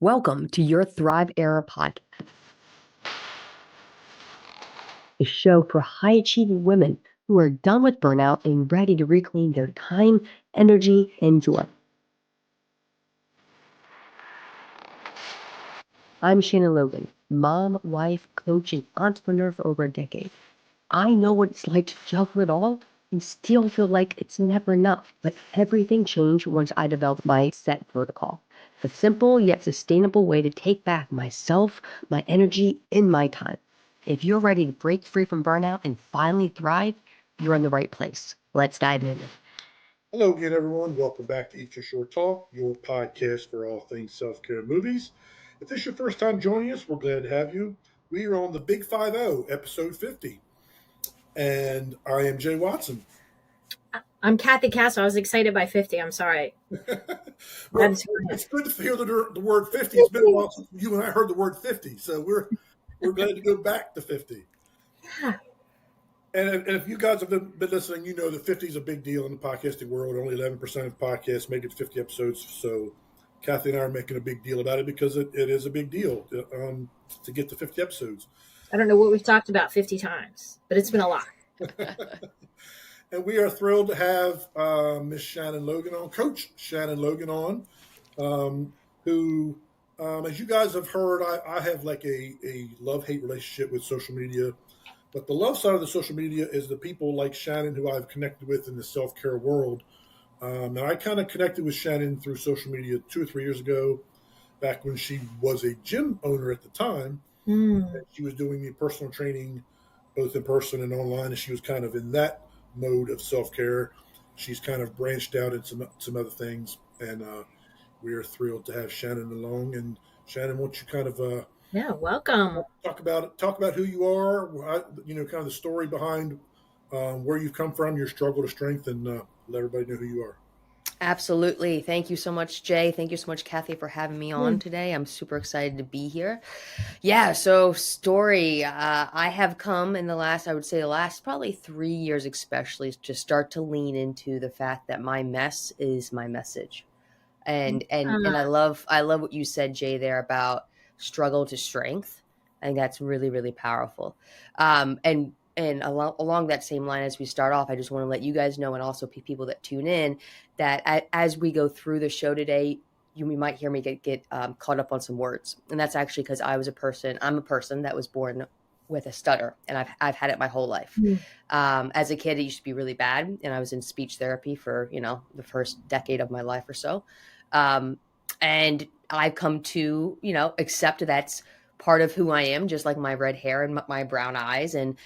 Welcome to your Thrive Era podcast, a show for high achieving women who are done with burnout and ready to reclaim their time, energy, and joy. I'm Shannon Logan, mom, wife, coach, and entrepreneur for over a decade. I know what it's like to juggle it all and still feel like it's never enough. But everything changed once I developed my set protocol. The simple yet sustainable way to take back myself, my energy, and my time. If you're ready to break free from burnout and finally thrive, you're in the right place. Let's dive in. Hello again, everyone. Welcome back to Eat Your Short Talk, your podcast for all things self care movies. If this is your first time joining us, we're glad to have you. We are on the Big 50, episode 50. And I am Jay Watson. I'm Kathy Casso. I was excited by 50. I'm sorry. Well, it's good to hear the word 50. It's been a while since you and I heard the word 50. So we're glad to go back to 50. Yeah. And if you guys have been listening, you know that 50 is a big deal in the podcasting world. Only 11% of podcasts make it to 50 episodes. So Kathy and I are making a big deal about it because it is a big deal to get to 50 episodes. I don't know what we've talked about 50 times, but it's been a lot. And we are thrilled to have Miss Shannon Logan on, Coach Shannon Logan on, who, as you guys have heard, I have like a love-hate relationship with social media. But the love side of the social media is the people like Shannon who I've connected with in the self-care world. And I kind of connected with Shannon through social media 2 or 3 years ago, back when she was a gym owner at the time. And she was doing the personal training both in person and online, and she was kind of in that mode of self-care. She's kind of branched out into some other things, and we are thrilled to have Shannon along. And Shannon, won't you kind of welcome. talk about who you are, kind of the story behind where you've come from, your struggle to strength, and let everybody know who you are. Absolutely. Thank you so much, Jay. Thank you so much, Kathy, for having me on today. I'm super excited to be here. Yeah, so story. I have come in the last probably 3 years, especially, to start to lean into the fact that my mess is my message. And I love what you said, Jay, there about struggle to strength. I think that's really, really powerful. And along that same line, as we start off, I just want to let you guys know, and also people that tune in, that as we go through the show today, you might hear me get caught up on some words. And that's actually because I'm a person that was born with a stutter, and I've had it my whole life. As a kid, it used to be really bad, and I was in speech therapy for, the first decade of my life or so. And I've come to, accept that's part of who I am, just like my red hair and my brown eyes. And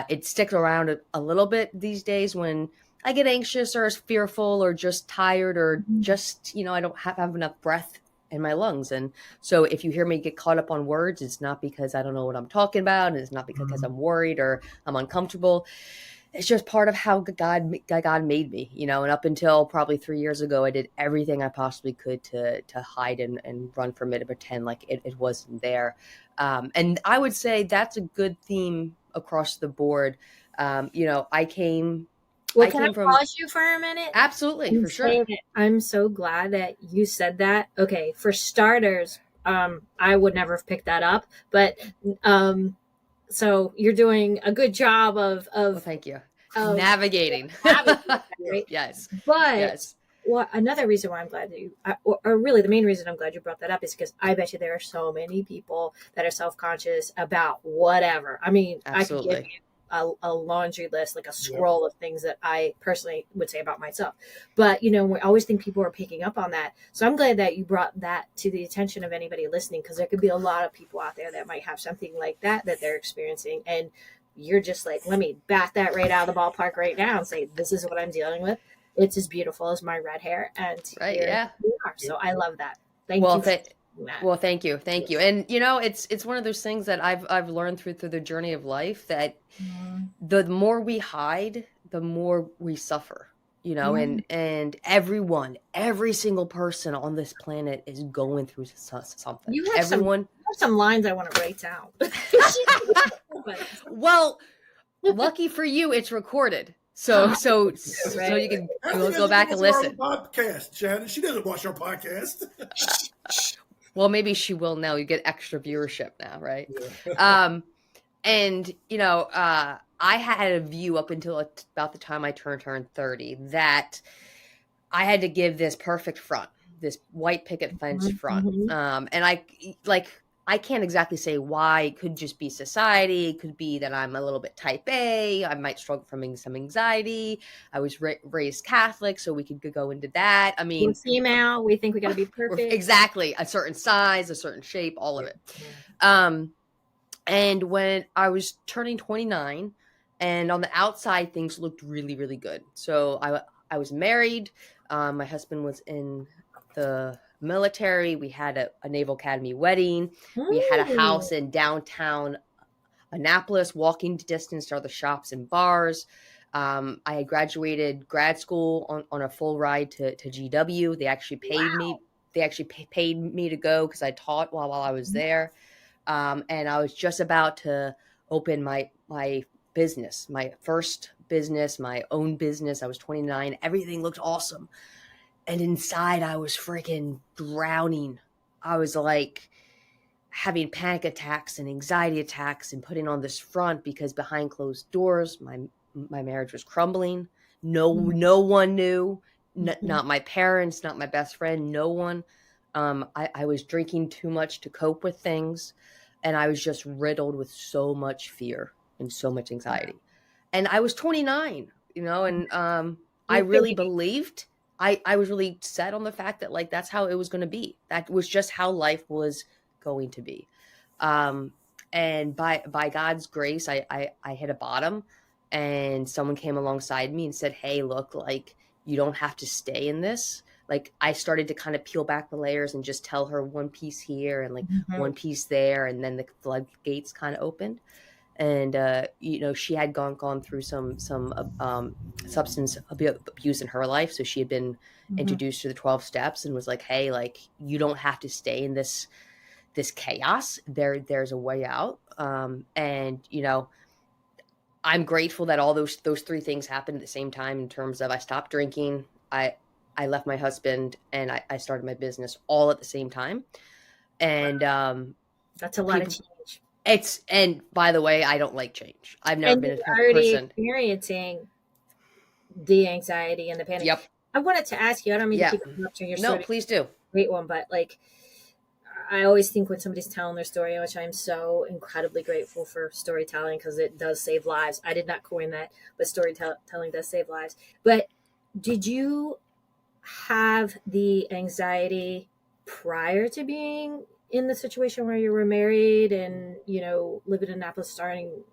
it sticks around a little bit these days when I get anxious or fearful or just tired or just, I don't have enough breath in my lungs. And so if you hear me get caught up on words, it's not because I don't know what I'm talking about. And it's not because I'm worried or I'm uncomfortable. It's just part of how God made me, and up until probably 3 years ago, I did everything I possibly could to hide and run from it and pretend like it wasn't there. And I would say that's a good theme across the board. I came Can I pause you for a minute? Absolutely, for sure. I'm so glad that you said that. Okay, for starters, I would never have picked that up, but so you're doing a good job of well, thank you. Navigating. Right? Yes. But yes. Well, another reason why I'm glad that or really the main reason I'm glad you brought that up is because I bet you there are so many people that are self-conscious about whatever. I mean, Absolutely. I could give you a laundry list, like a scroll of things that I personally would say about myself. But, we always think people are picking up on that. So I'm glad that you brought that to the attention of anybody listening, because there could be a lot of people out there that might have something like that they're experiencing. And you're just like, let me bat that right out of the ballpark right now and say, this is what I'm dealing with. It's as beautiful as my red hair. And right, yeah. You are. So I love that. Thank you. Well, thank you. And it's one of those things that I've learned through the journey of life that the more we hide, the more we suffer. And every single person on this planet is going through something. You have some lines I want to write down. Well, lucky for you, it's recorded. So you can go back and listen. Podcast, Shannon. She doesn't watch our podcast. Well, maybe she will now. You get extra viewership now, right? Yeah. Um, and I had a view up until about the time I turned 30 that I had to give this perfect front, this white picket fence front. Mhm. And I can't exactly say why. It could just be society. It could be that I'm a little bit type A. I might struggle from some anxiety. I was raised Catholic, so we could go into that. I We're mean, female. We think we got to be we're perfect. exactly a certain size, a certain shape, all of Yeah. it. Um, and when I was turning 29, and on the outside, things looked really, really good. So I was married. My husband was in the military. We had a Naval Academy wedding. We had a Mm. house in downtown Annapolis, walking distance to other shops and bars. I had graduated grad school on a full ride to GW. They actually paid Wow. me. They actually paid me to go because I taught while I was there. And I was just about to open my business, my first business, my own business. I was 29. Everything looked awesome, and inside I was freaking drowning. I was like having panic attacks and anxiety attacks and putting on this front because behind closed doors my marriage was crumbling. No one knew, Mhm. not my parents, not my best friend, no one. I was drinking too much to cope with things, and I was just riddled with so much fear and so much anxiety. And I was 29, and I You're really thinking. believed. I was really set on the fact that like that's how it was going to be. That was just how life was going to be. Um, and by God's grace, I hit a bottom, and someone came alongside me and said, "Hey, look, like you don't have to stay in this." Like I started to kind of peel back the layers and just tell her one piece here and like Mhm. one piece there, and then the floodgates kind of opened. And she had gone through some substance abuse in her life, so she had been Mhm. introduced to the 12 steps and was like, hey, like you don't have to stay in this chaos. There's a way out. And I'm grateful that all those three things happened at the same time, in terms of I stopped drinking, I left my husband, and I started my business all at the same time. And That's a lot of people change. and by the way, I don't like change. I've never And been you're a already person. experiencing the anxiety and the panic. Yep. I wanted to ask you, I don't mean to Yeah. keep interrupting your No, story, please do. great one, but like I always think when somebody's telling their story, which I'm so incredibly grateful for storytelling because it does save lives. I did not coin that, but storytelling does save lives. But did you have the anxiety prior to being in the situation where you were married and living in Annapolis, starting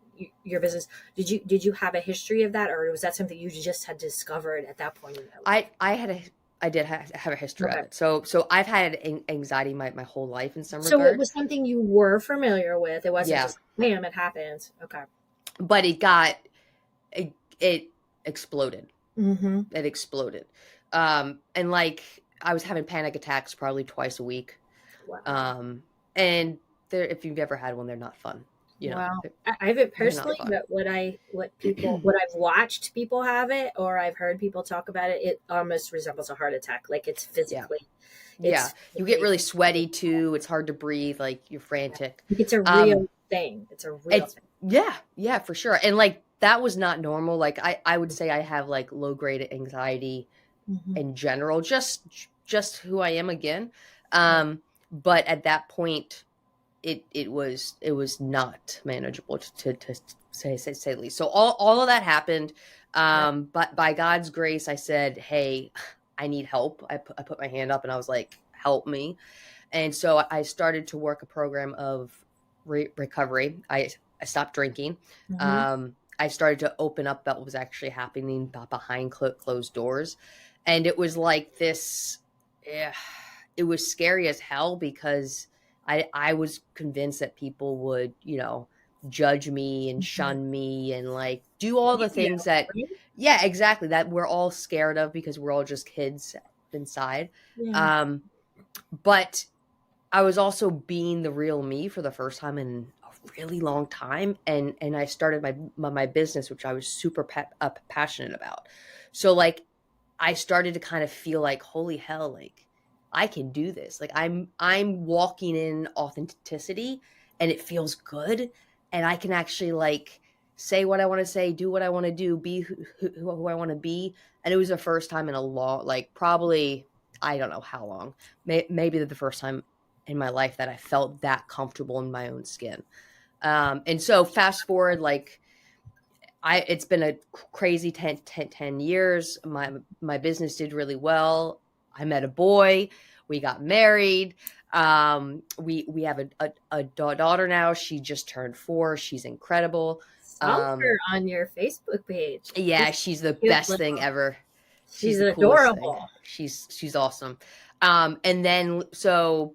your business? Did you have a history of that, or was that something you just had discovered at that point in your life? I did have a history of Okay. it. So I've had anxiety my whole life in some So it regard. was something you were familiar with. It wasn't Yeah, just bam, it happens. Okay. but it exploded. Mm-hmm. It exploded. And like I was having panic attacks probably twice a week. Wow. Um, and if you've ever had one, they're not fun. Wow. They're, I haven't they're not personally, fun. but what I've watched people have it, or I've heard people talk about it, it almost resembles a heart attack. Like Yeah. Yeah. it's You get physically, really sweaty too. It's hard to breathe. Like you're frantic. it's a Um, real thing. It's a real it's thing. yeah, for sure. And like that was not normal. Like I would say I have like low grade anxiety Mm-hmm. in general, just who I am again. Yeah. But at that point, it was not manageable to say the least. So all of that happened. Yeah. But by God's grace, I said, "Hey, I need help." I put my hand up and I was like, "Help me." And so I started to work a program of recovery. I stopped drinking. Mm-hmm. I started to open up what was actually happening behind closed doors, and it was like this. Yeah, it was scary as hell because I was convinced that people would judge me and Mm-hmm. shun me and like do all the Blame you, things that, right? yeah, exactly, that we're all scared of because we're all just kids inside. Yeah. Um, but I was also being the real me for the first time in a really long time, and I started my business, which I was super passionate about. So like I started to kind of feel like, holy hell, like I can do this. Like I'm walking in authenticity and it feels good. And I can actually like say what I want to say, do what I want to do, be who I want to be. And it was the first time in a long, like probably, I don't know how long, maybe the first time in my life that I felt that comfortable in my own skin. And so fast forward, like it's been a crazy 10 years. My business did really well. I met a boy. We got married. We have a daughter now. She just turned 4. She's incredible. Saw her on your Facebook page. Yeah, she's the Cute best thing little- ever. She's She's the coolest thing. adorable. She's awesome. And then so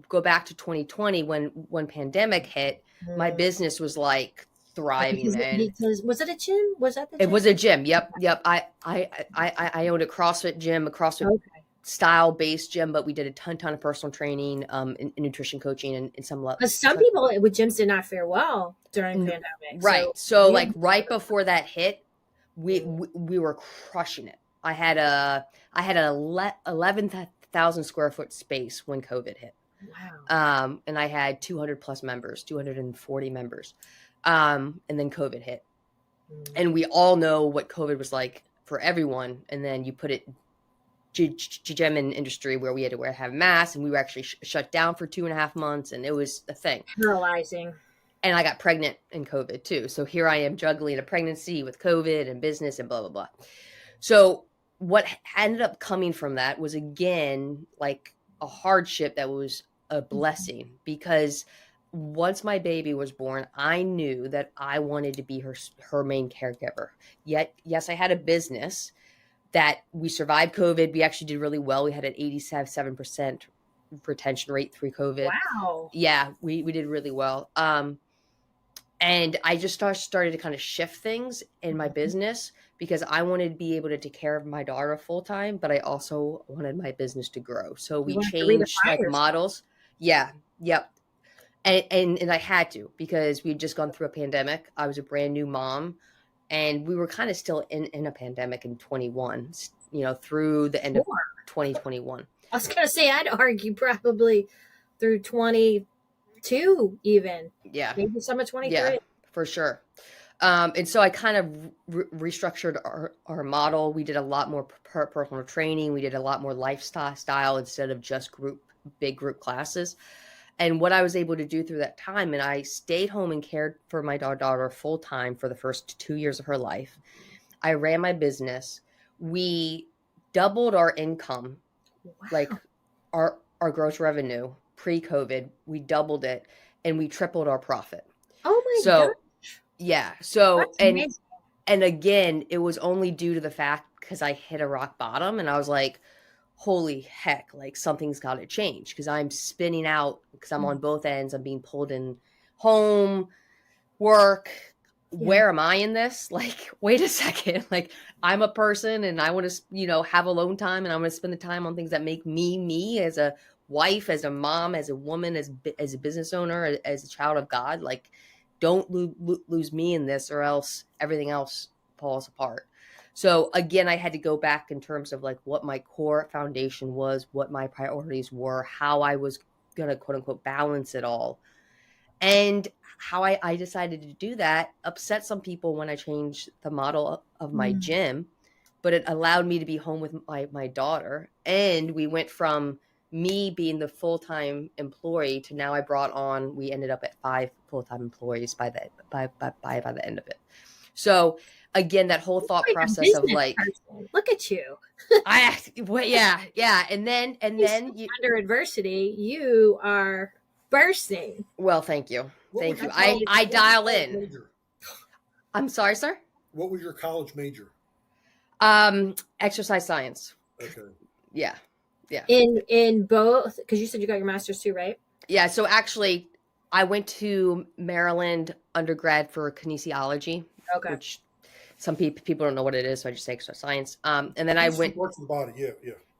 go back to 2020 when pandemic hit, my business was like thriving, man. Because was it a gym? Was that the It gym? was a gym. Yep. I owned a CrossFit gym, a CrossFit style based gym, but we did a ton of personal training, and nutrition coaching, and some. Because some people with gyms did not fare well during pandemic. Right. So like right before that hit, we were crushing it. I had an 11,000 square foot space when COVID hit. Wow. And I had 200 plus members, 240 members. And then COVID hit. And we all know what COVID was like for everyone. And then you put it gym industry where we had to have masks, and we were actually shut down for 2.5 months, and it was a thing. Paralyzing. And I got pregnant in COVID too. So here I am juggling a pregnancy with COVID and business and blah, blah, blah. So what ended up coming from that was, again, like a hardship that was a blessing, because once my baby was born, I knew that I wanted to be her main caregiver. Yet, yes, I had a business that we survived COVID. We actually did really well. We had an 87% retention rate through COVID. Wow. Yeah, we did really well. And I just started to kind of shift things in my business, because I wanted to be able to take care of my daughter full time, but I also wanted my business to grow. So we changed like models. Yeah. Yep. And I had to, because we'd just gone through a pandemic. I was a brand new mom, and we were kind of still in a pandemic in 21, through the end of 2021. I was going to say, I'd argue probably through 22 even. Yeah. Maybe summer 23. Yeah, for sure. And so I kind of restructured our model. We did a lot more personal training. We did a lot more lifestyle instead of just big group classes. And what I was able to do through that time, and I stayed home and cared for my daughter full time for the first 2 years of her life. I ran my business. We doubled our income, like our gross revenue pre-COVID. We doubled it, and we tripled our profit. Oh my God. Yeah. So, and again, it was only due to the fact because I hit a rock bottom, and I was like, holy heck, like something's got to change, because I'm spinning out, because I'm on both ends. I'm being pulled in home, work. Yeah. Where am I in this? Like, wait a second. Like, I'm a person, and I want to, have alone time, and I want to spend the time on things that make me as a wife, as a mom, as a woman, as a business owner, as a child of God. Like, don't lose me in this, or else everything else falls apart. So again, I had to go back in terms of like what my core foundation was, what my priorities were, how I was going to quote unquote balance it all. And how I decided to do that upset some people when I changed the model of my gym, but it allowed me to be home with my daughter. And we went from me being the full-time employee to now we ended up at 5 full-time employees by the end of it. So again, that whole thought process of like, person. Look at you. Yeah. And then under adversity, you are bursting. Well, thank you. I dial in. Major? I'm sorry, sir. What was your college major? Exercise science. Okay. Yeah. In both, because you said you got your master's too, right? Yeah. So actually, I went to Maryland undergrad for kinesiology. Okay. Which some people don't know what it is, so I just say exercise science. And then I went works the body, yeah.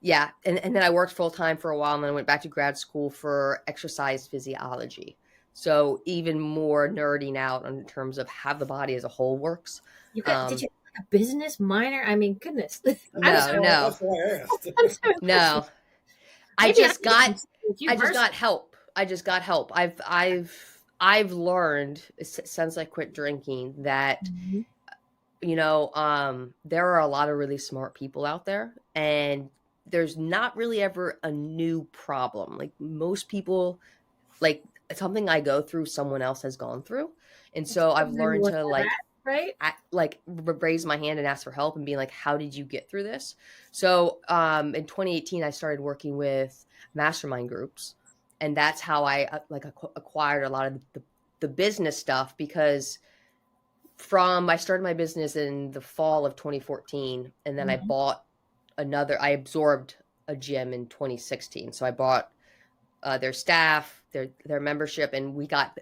Yeah, and then I worked full time for a while, and then I went back to grad school for exercise physiology. So even more nerding out in terms of how the body as a whole works. Did you have a business minor? I mean, goodness. No. That's why I asked. No. I Maybe I'm just got with you I just got personally. help. I just got help. I've learned since I quit drinking that Mhm. there are a lot of really smart people out there, and there's not really ever a new problem. Like most people, like something I go through, someone else has gone through, and That's so a I've good way to learned look to at that, right? raise my hand and ask for help and being like, how did you get through this? So in 2018 I started working with mastermind groups, and that's how I acquired a lot of the business stuff, because from I started my business in the fall of 2014, and then Mhm. I absorbed a gym in 2016. So I bought their staff, their membership, and we got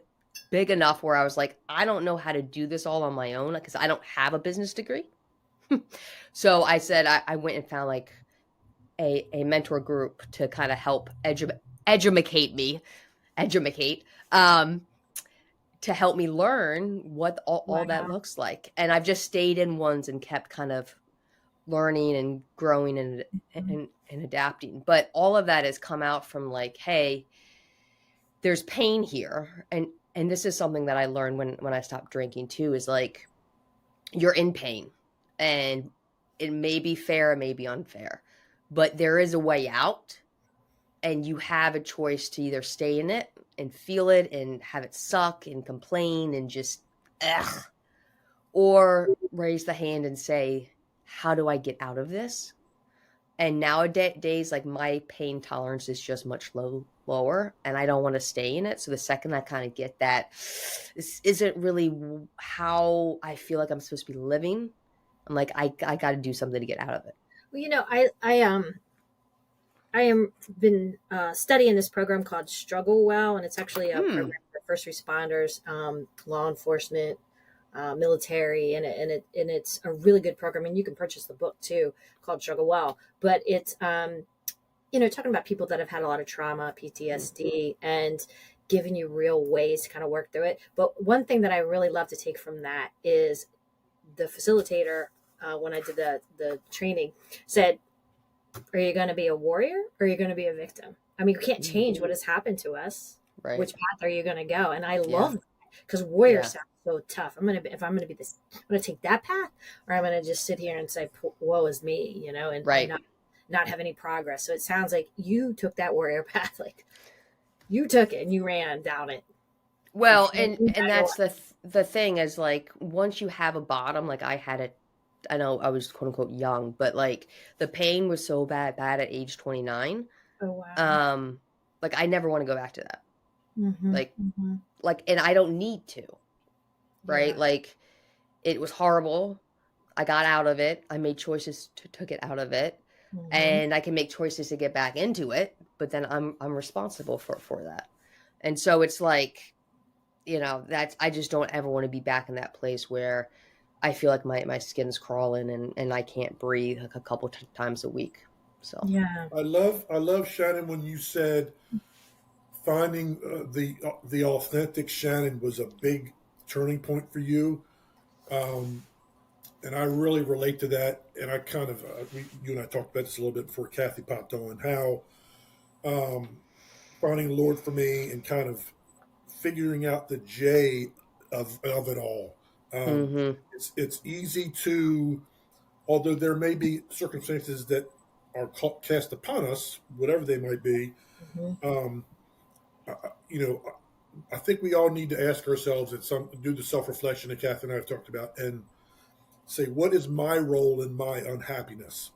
big enough where I was like, I don't know how to do this all on my own because I don't have a business degree. So I said I went and found like a mentor group to kind of help educate me, educate, um, to help me learn what all that Wow. looks like. And I've just stayed in ones and kept kind of learning and growing Mhm. and adapting. But all of that has come out from like, hey, there's pain here. And this is something that I learned when I stopped drinking too, is like you're in pain, and it may be fair, it may be unfair, but there is a way out, and you have a choice to either stay in it and feel it and have it suck and complain and just ugh, or raise the hand and say, how do I get out of this? And nowadays, like my pain tolerance is just much lower, and I don't want to stay in it. So the second I kind of get that this isn't really how I feel like I'm supposed to be living, I'm like, I got to do something to get out of it. Well, I am been studying this program called Struggle Well, and it's actually a Hmm. program for first responders, law enforcement, military, and it's a really good program. And you can purchase the book too, called Struggle Well. But it's talking about people that have had a lot of trauma, PTSD, and giving you real ways to kind of work through it. But one thing that I really love to take from that is the facilitator, when I did the training, said, are you going to be a warrior or are you going to be a victim? I mean, you can't Mm, change what has happened to us. right. Which path are you going to go? And I Yeah. love that, because warrior Yeah. sounds so tough. If I'm going to be this, I'm going to take that path, or I'm going to just sit here and say, "Woe is me," and Right. not have any progress. So it sounds like you took that warrior path, like you took it and you ran down it. Well, Before you and got your that's the thing is like once you have a bottom, like I had it. I know I was quote unquote young, but like the pain was so bad at age 29. oh wow. Um, like I never want to go back to that. Mm-hmm, Like mm-hmm. and I don't need to, right? Yeah. Like it was horrible. I got out of it. I made choices to get out of it, Mm-hmm. and I can make choices to get back into it. But then I'm responsible for that, and so it's like that's I just don't ever want to be back in that place where I feel like my skin's crawling and I can't breathe like a couple times a week. So Yeah. I love Shannon when you said finding the authentic Shannon was a big turning point for you. Um, and I really relate to that. And I kind of, you and I talked about this a little bit before Kathy popped on, how um, finding the Lord for me and kind of figuring out the J of it all. mhm. It's easy to, although there may be circumstances that are cast upon us, whatever they might be. Mm-hmm. Um, you know, I think we all need to ask ourselves and do the self reflection that Kathy and I have talked about, and say, what is my role in my unhappiness?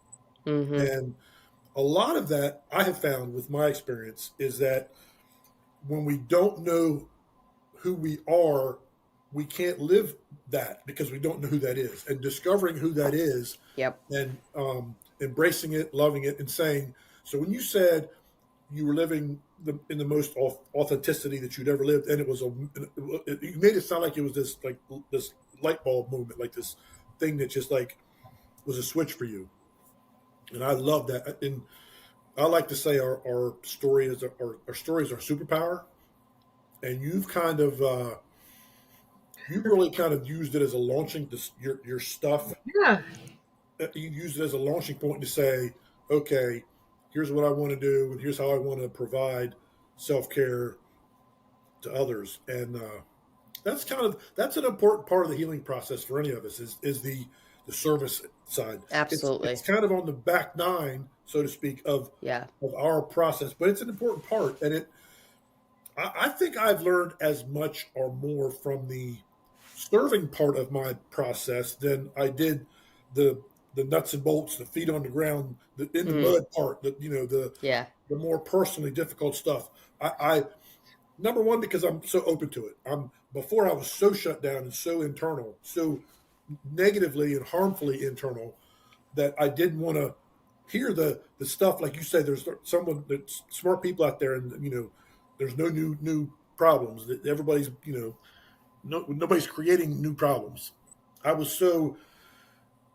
Mhm. And a lot of that I have found with my experience is that when we don't know who we are, we can't live that because we don't know who that is. And discovering who that is Yep. and embracing it, loving it, and saying, so when you said you were living in the most authenticity that you'd ever lived, and you made it sound like it was this light bulb moment, like this thing that just like was a switch for you. And I love that. And I like to say our story is our story is our superpower. And you've really kind of used it as a launching your stuff. Yeah. You use it as a launching point to say, okay, here's what I want to do, and here's how I want to provide self-care to others. And that's an important part of the healing process for any of us is the service side. Absolutely. It's kind of on the back nine, so to speak, Yeah. of our process, but it's an important part. And I think I've learned as much or more from the serving part of my process than I did the the nuts and bolts, the feet on the ground, the in the Mm. mud part, Yeah. the more personally difficult stuff. I number one, because I'm so open to it. I'm Before I was so shut down and so internal, so negatively and harmfully internal, that I didn't want to hear the stuff like you say. There's someone that's smart people out there, and there's no new problems. That everybody's nobody's creating new problems. I was so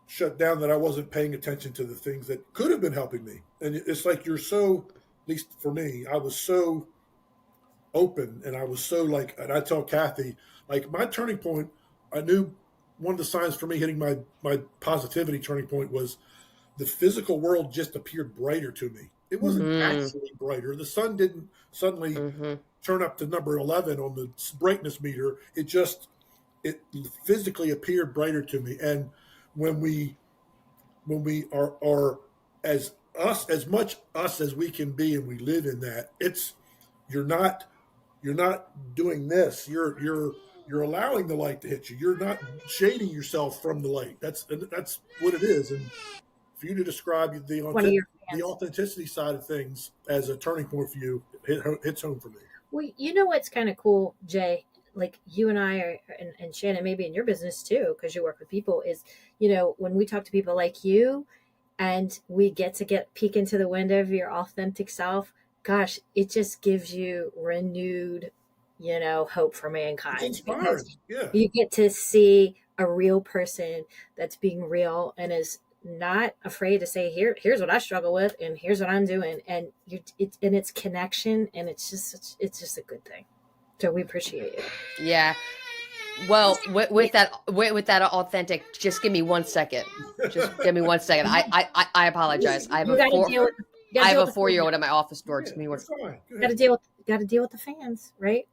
shut down that I wasn't paying attention to the things that could have been helping me. And it's like you're so, at least for me, I was so open, and I was so like, and I tell Kathy, like my turning point, I knew one of the signs for me hitting my positivity turning point was the physical world just appeared brighter to me. It wasn't Mm. actually brighter. The sun didn't suddenly Mm-hmm. turn up to number 11 on the brightness meter. It physically appeared brighter to me. And when we are as much us as we can be, and we live in that, it's you're not you're not doing this. You're allowing the light to hit you. You're not shading yourself from the light. That's what it is. And for you to describe One of your the fans. authenticity side of things as a turning point for you, hits home for me. Well, you know what's kind of cool, Jay? Like you and I are, and Shannon, maybe in your business too, because you work with people, is, when we talk to people like you and we get peek into the window of your authentic self, gosh, it just gives you renewed, hope for It's mankind inspiring. because Yeah. you get to see a real person that's being real and is not afraid to say, here's what I struggle with and here's what I'm doing, and it's connection, and it's just a good thing. So we appreciate it. Yeah. Well, with that authentic, just give me 1 second. Just give me 1 second. I apologize. I have You a got to four deal with you got I to have deal a with the 4-year-old fans. at my office door. Yeah, Just give me one. you're fine. Go Got to ahead. deal with the fans, right?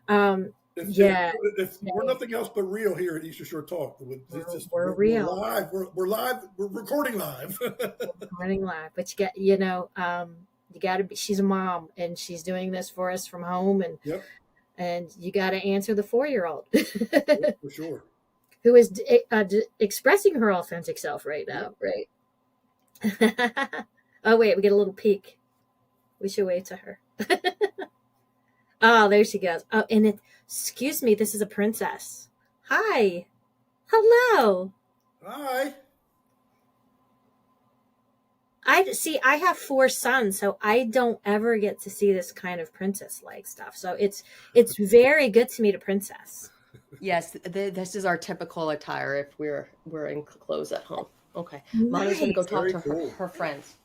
um, If, yeah, if we're nothing else but real here at Easter Shore Talk, we're we're real. live. We're live. We're recording live. Running live, but you got to be. She's a mom, and she's doing this for us from home, and Yep, you got to answer the 4-year-old for sure. who is expressing her authentic self right Yep. now, right? Oh wait, we get a little peek. We should wave to her. Oh, there she goes. Oh, and excuse me, this is a princess. Hi. Hello. Hi. I have 4 sons, so I don't ever get to see this kind of princess like stuff. So it's very good to meet a princess. Yes, this is our typical attire if we're in clothes at home. Okay. Mommy's gonna go Nice. talk Very to cool. her friends.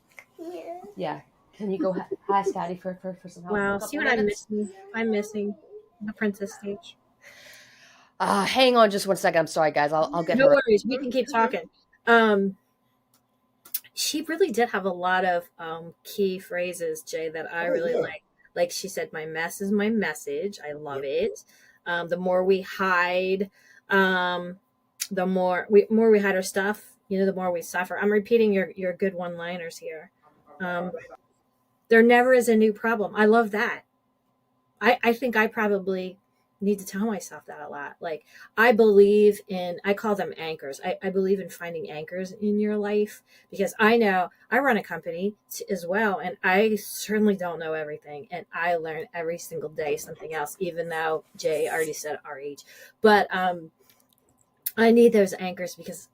Yeah. Can you go ask Daddy for some help for Wow. a See couple what I'm minutes? missing? I'm missing the princess stage. Hang on just 1 second. I'm sorry, guys. I'll get No her. worries. We can keep talking. She really did have a lot of key phrases, Jay, that I Oh really yeah. like. Like she said, "My mess is my message." I love Yep. it. The more we hide, the more we hide our stuff. The more we suffer. I'm repeating your good one-liners here. Um, there never is a new problem. I love that. I think I probably need to tell myself that a lot. Like, I call them anchors. I believe in finding anchors in your life because I know I run a company as well, and I certainly don't know everything. And I learn every single day something else, even though Jay already said our age. But I need those anchors because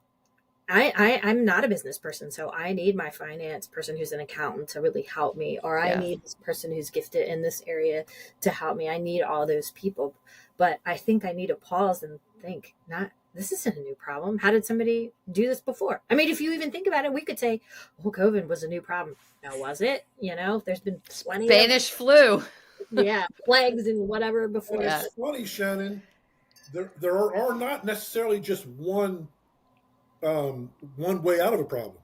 I'm not a business person, so I need my finance person who's an accountant to really help me, or I Yeah. need this person who's gifted in this area to help me. I need all those people, but I think I need to pause and think, not this isn't a new problem. How did somebody do this before? I mean, if you even think about it, we could say, well, COVID was a new problem. Now, was it? There's been plenty Spanish flu. of plagues and whatever And before. Yeah. it's funny, Shannon. There are not necessarily just one way out of a problem.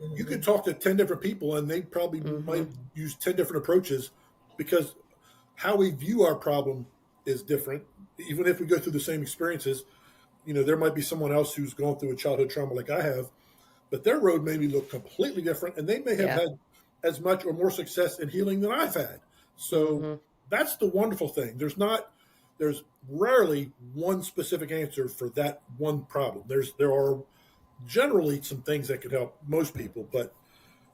You Mhm. could talk to 10 different people and they probably Mm-hmm. might use 10 different approaches because how we view our problem is different. Even if we go through the same experiences, there might be someone else who's gone through a childhood trauma like I have, but their road maybe look completely different and they may have Yeah. had as much or more success in healing than I've had. So Mm-hmm. that's the wonderful thing. There's rarely one specific answer for that one problem. There are generally some things that could help most people, but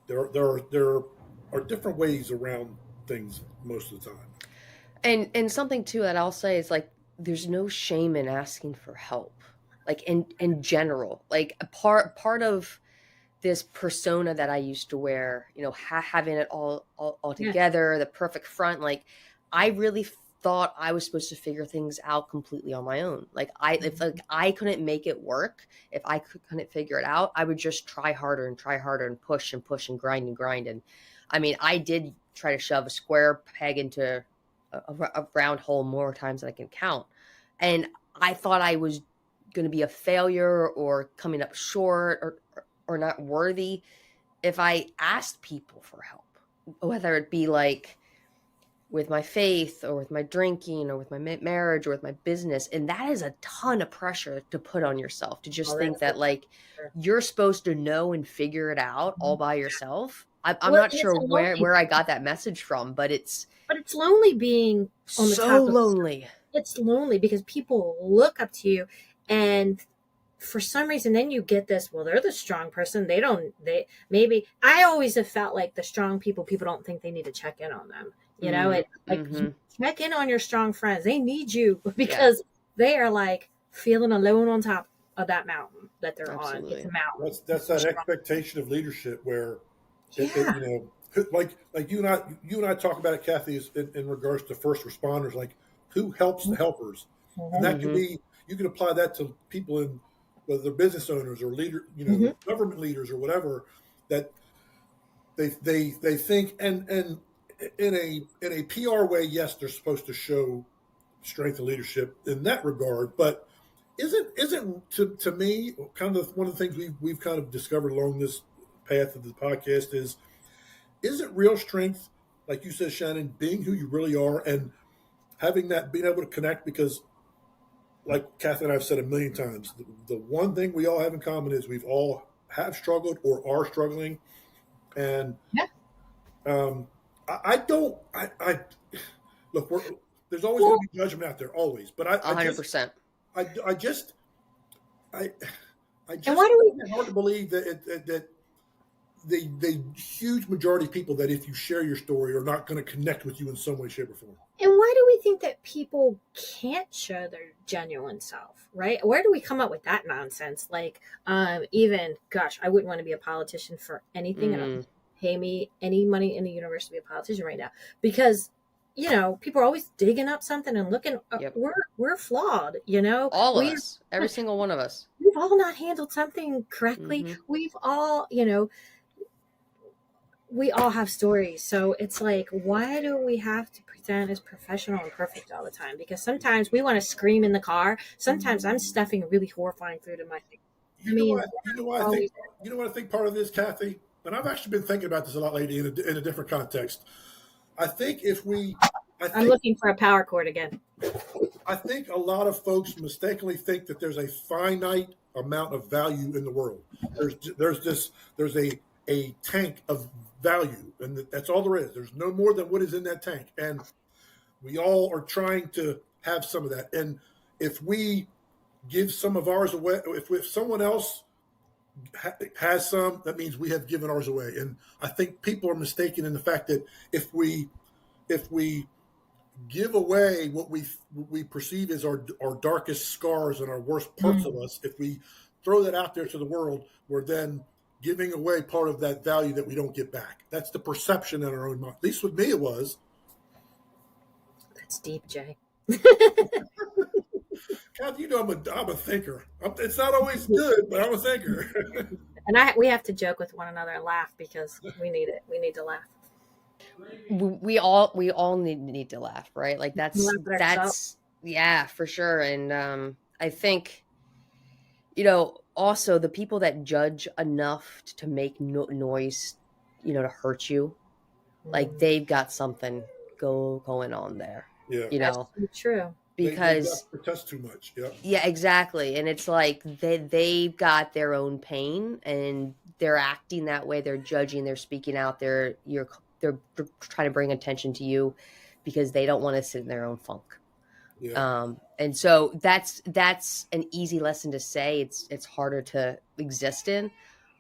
there are different ways around things most of the time. And something too that I'll say is like there's no shame in asking for help. Like in general, like a part of this persona that I used to wear, having it all Yeah. together, the perfect front, like I really thought I was supposed to figure things out completely on my own. Like if like I couldn't make it work, if I couldn't figure it out, I would just try harder and push and grind. And I mean, I did try to shove a square peg into a round hole more times than I can count. And I thought I was going to be a failure or coming up short or not worthy if I asked people for help, whether it be like with my faith or with my drinking or with my marriage or with my business. And that is a ton of pressure to put on yourself to Oh, just think that's for that like sure. you're supposed to know and figure it out all Mhm. by yourself. I'm Well, not and it's sure a lonely, where I got that message from, but it's but it's lonely being on the so top of. lonely. It's lonely because people look up to you, and for some reason, then you get this. Well, they're the strong person. They don't. They maybe. I always have felt like the strong people don't think they need to check in on them. Mm, And like you mm-hmm. check in on your strong friends. They need you Yeah, because they are like feeling alone on top of that mountain that they're on. It's absolutely. a mountain. That's They're that strong. expectation of leadership where Yeah. like you and I talk about it, Kathy, is in regards to first responders, like who helps the helpers, and Mhm. that can Mm-hmm. be you can apply that to people in whether they're business owners or leader, Mhm. government leaders or whatever that they think and in a PR way, yes, they're supposed to show strength and leadership in that regard, but isn't to me kind of one of the things we've kind of discovered along this path of the podcast is isn't real strength, like you said, Shannon, being who you really are and having that being able to connect because like Kathy and I've said a million times, the one thing we all have in common is we've all have struggled or are struggling. And Yeah. um, I don't, I look, there's always going Well, to be judgment out there, always. But I, I just, 100%. I just, I, I and just why do we find it hard to believe that the huge majority of people that if you share your story are not going to connect with you in some way, shape, or form. And why do we think that people can't show their genuine self, right? Where do we come up with that nonsense? Like, even, gosh, I wouldn't want to be a politician for anything. I don't Mm, pay me any money in the universe to be a politician right now because, people are always digging up something and looking. yep. We're flawed. All of us, every single one of us. We've all not handled something correctly. Mm-hmm. We've all, we all have stories. So it's like, why do we have to pretend as professional and perfect all the time? Because sometimes we want to scream in the car. Sometimes I'm stuffing really horrifying food in my face. I You know mean, what? You know what I think. always. You know what I think part of this, Kathy, and I've actually been thinking about this a lot lately in a different context. I think if we, I I'm think, looking for a power cord again. I think a lot of folks mistakenly think that there's a finite amount of value in the world. There's a tank of value, and that's all there is. There's no more than what is in that tank, and we all are trying to have some of that. And if we give some of ours away, if someone else has some, that means we have given ours away. And I think people are mistaken in the fact that if we give away what we perceive as our darkest scars and our worst parts of Mm. us, if we throw that out there to the world, we're then giving away part of that value that we don't get back. That's the perception in our own mind. At least with me, it was. That's deep, Jay. God, I'm a thinker. It's not always good, but I'm a thinker. And we have to joke with one another and laugh because we need it. We need to laugh. We all need to laugh, right? Like We that's laugh at ourselves. that's yeah, for sure. And I think, you know, also the people that judge enough to make noise, to hurt you, like Mm. they've got something going on there, Yeah. you That's know, so true. They because got protest too much. Yep. yeah, exactly. And it's like they've got their own pain and they're acting that way. They're judging, they're speaking out, they're trying to bring attention to you because they don't want to sit in their own funk. Yeah. And so that's an easy lesson to say. It's harder to exist in,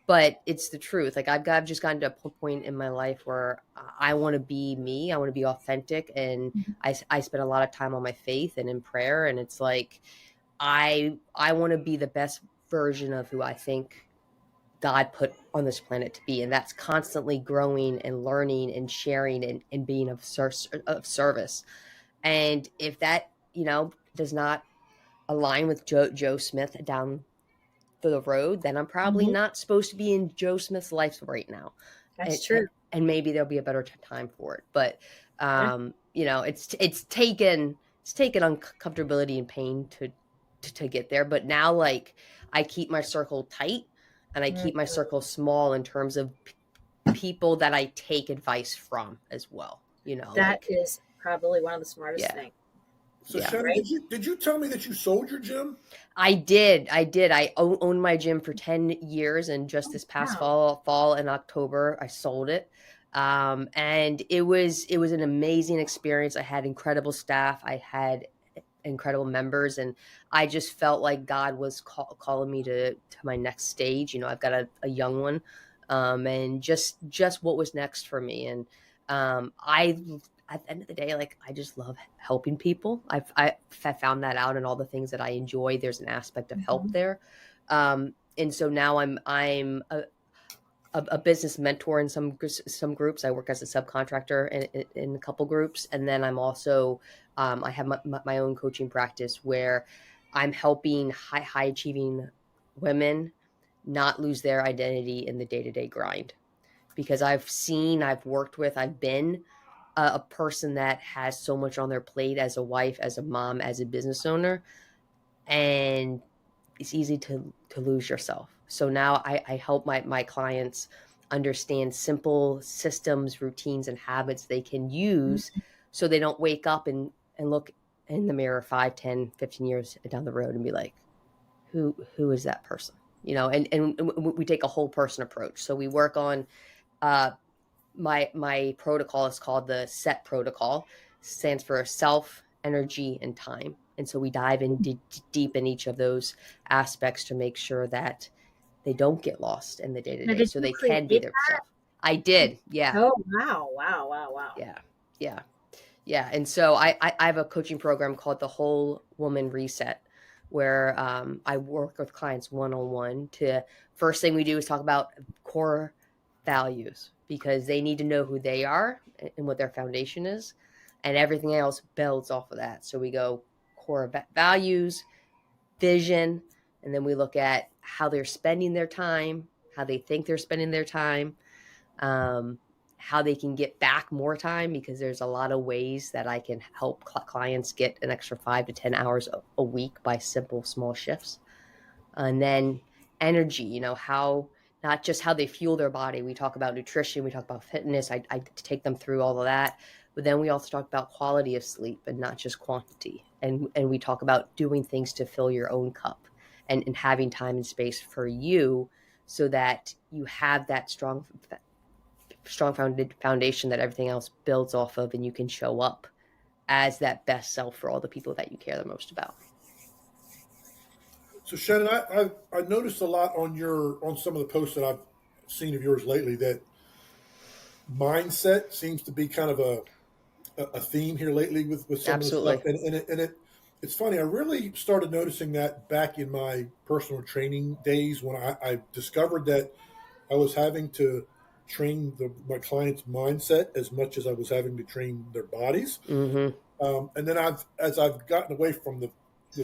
but it's the truth. Like I've just gotten to a point in my life where I want to be me. I want to be authentic, and Mhm. I spend a lot of time on my faith and in prayer. And it's like I want to be the best version of who I think God put on this planet to be, and that's constantly growing and learning and sharing and being of service. And if that does not align with Joe Smith down the road, then I'm probably Mhm. not supposed to be in Joe Smith's life right now. And, That's true. and maybe there'll be a better time for it. But Yeah. it's taken uncomfortability and pain to get there. But now, like, I keep my circle tight and I keep my Mhm. circle small in terms of people that I take advice from as well. That Like, is probably one of the smartest yeah, things, So yeah. Shannon, right? did you tell me that you sold your gym? I did. I did. I owned my gym for 10 years, and just Oh, this past wow. fall in October, I sold it. And it was an amazing experience. I had incredible staff. I had incredible members, and I just felt like God was calling me to my next stage. I've got a young one, and just what was next for me. And I at the end of the day, like I just love helping people. I found that out in all the things that I enjoy. There's an aspect of help Mhm. there, and so now I'm a business mentor in some groups. I work as a subcontractor in a couple groups, and then I'm also I have my own coaching practice where I'm helping high achieving women not lose their identity in the day to day grind. Because I've worked with, I've been a person that has so much on their plate as a wife, as a mom, as a business owner, and it's easy to lose yourself. So now I help my clients understand simple systems, routines, and habits they can use so they don't wake up and look in the mirror 5, 10, 15 years down the road and be like, who is that person? And we take a whole person approach. So we work on uh, my protocol is called the SET protocol, stands for self, energy, and time. And so we dive in deep in each of those aspects to make sure that they don't get lost in the day to Now, day, did so you they create can be that? their self. I did, yeah, Oh, wow, wow, wow, wow. yeah, yeah, yeah. And so I have a coaching program called the Whole Woman Reset, where I work with clients one on one. To first thing we do is talk about core values because they need to know who they are and what their foundation is, and everything else builds off of that. So we go core values, vision, and then we look at how they're spending their time, how they think they're spending their time, um, how they can get back more time, because there's a lot of ways that I can help clients get an extra 5 to 10 hours a week by simple small shifts. And then energy, how not just how they fuel their body. We talk about nutrition, we talk about fitness. I take them through all of that. But then we also talk about quality of sleep and not just quantity. And we talk about doing things to fill your own cup and having time and space for you so that you have that strong foundation that everything else builds off of, and you can show up as that best self for all the people that you care the most about. So Shannon, I noticed a lot on some of the posts that I've seen of yours lately that mindset seems to be kind of a theme here lately with some of the stuff, Absolutely. it's funny. I really started noticing that back in my personal training days when I discovered that I was having to train my clients' mindset as much as I was having to train their bodies. Mm-hmm. And then as I've gotten away from the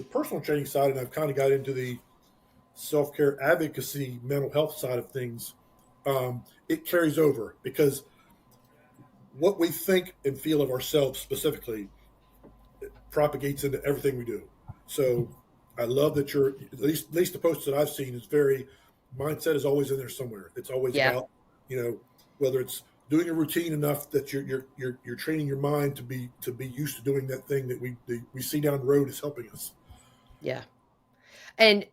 personal training side and I've kind of got into the self care advocacy, mental health side of things, it carries over because what we think and feel of ourselves specifically propagates into everything we do. So I love that you're at least the posts that I've seen is very mindset is always in there somewhere. It's always Yeah. about, whether it's doing a routine enough that you're training your mind to be used to doing that thing that we see down the road is helping us. Yeah. And